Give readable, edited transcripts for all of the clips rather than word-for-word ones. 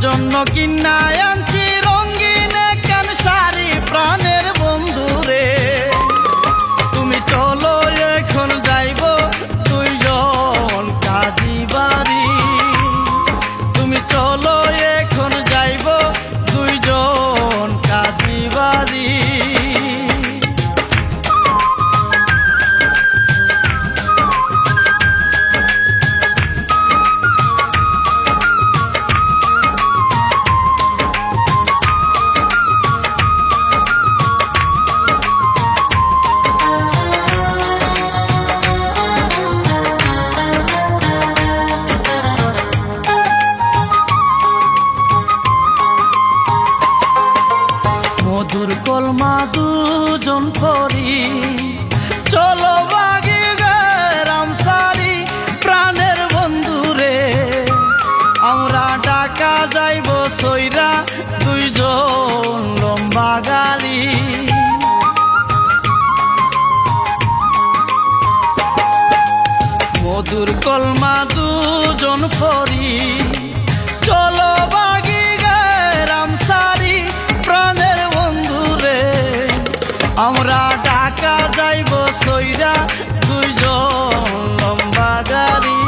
জন্য কিনায় আনছি রঙিন একখান শাড়ি প্রাণের বন্ধু রে। তুমি চলো এখন যাইব দুইজন কাজী বাড়ি। তুমি চলো এখন যাইব দুইজন কাজী বাড়ি। মধুর কলমা দুজন করি চলো বাগি গ্রাম সারি প্রাণের বন্ধু রে। আমরা ঢাকা যাইব সইরা দুইজন লম্বা গাড়ি। মধুর কলমা দুজন পরি চলো বাগি গ্রাম সারি প্রাণের বন্ধু রে। আমরা ঢাকা যাইব সইরা দুইজন লম্বা গাড়ি।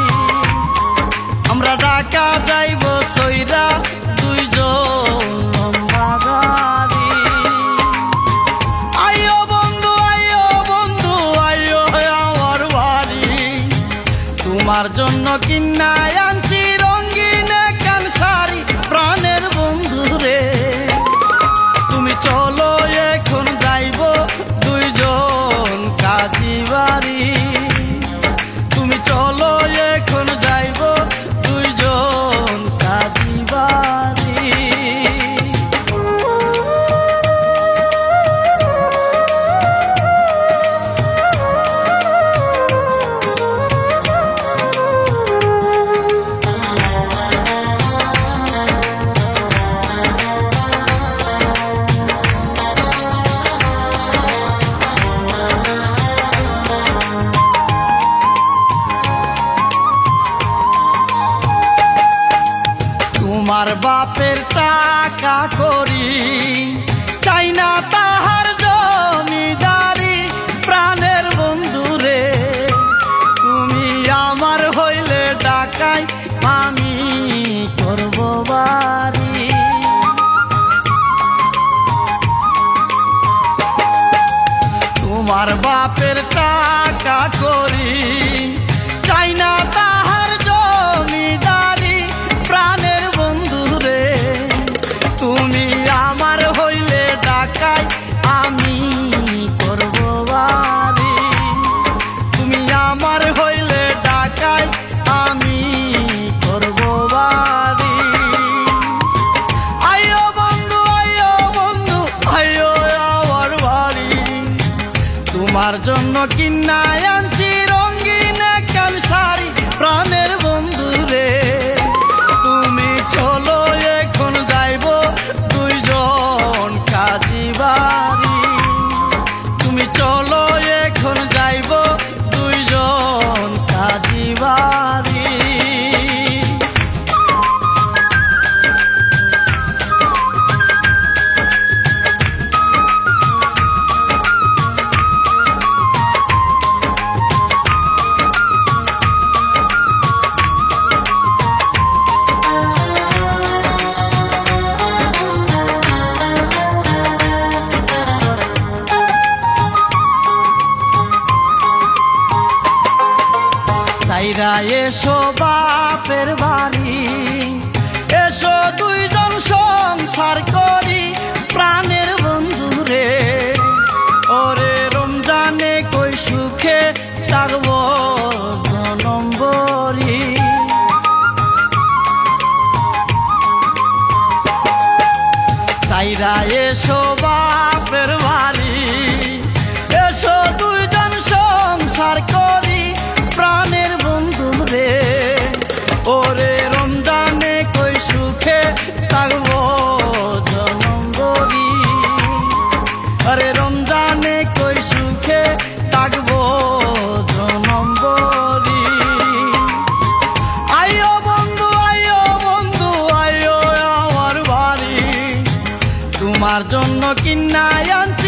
আমরা ঢাকা যাইব সইরা দুইজন লম্বা গাড়ি। আইও বন্ধু আইও বন্ধু আইও আমার বাড়ি। তোমার জন্য কিনায় আনছি রঙিন একখান শাড়ি প্রাণের বন্ধু রে। তুমি চলো এখন যাইব দুইজন কাজী বাড়ি। তুমি চলো এখন যাইব দুইজন কাজী বাড়ি। তোমার বাপের টাকা করি চাই না তাহার জমিদারি প্রাণের বন্ধু রে। তুমি আমার হইলে ঢাকায় আমি করব বাড়ি। তোমার বাপের টাকা করি চাই না তাহার জমিদারি প্রাণের বন্ধু রে। তুমি আমার হইলে ঢাকায় আমি করব বাড়ি। তুমি আমার হইলে ঢাকায় আমি করব বাড়ি। আইও বন্ধু আইও বন্ধু আইও আমার বাড়ি। তোমার জন্য কিনায় আনছি রঙিন একখান শাড়ি প্রাণের বন্ধু রে। তুমি চলো এখন যাইব দুইজন কাজী বাড়ি। তুমি চলো এখন যাইব দুইজন কাজী বাড়ি। সাইরা এসো বাপের বাড়ি। এসো দুইজন সংসার করি প্রাণের বন্ধু রে। ওরে রমজানে কই সুখে থাকব জনম ভরি। সাইরা এসো বাপের বাড়ি। এসো দুইজন সংসার করি প্রাণের বন্ধু রে। ওরে রমজানে কই সুখে থাকব জনম ভরি। আরে রমজানে কই সুখে থাকব জনম ভরি। আইও বন্ধু আইও বন্ধু আইও তোমার জন্য কিনায় আনছি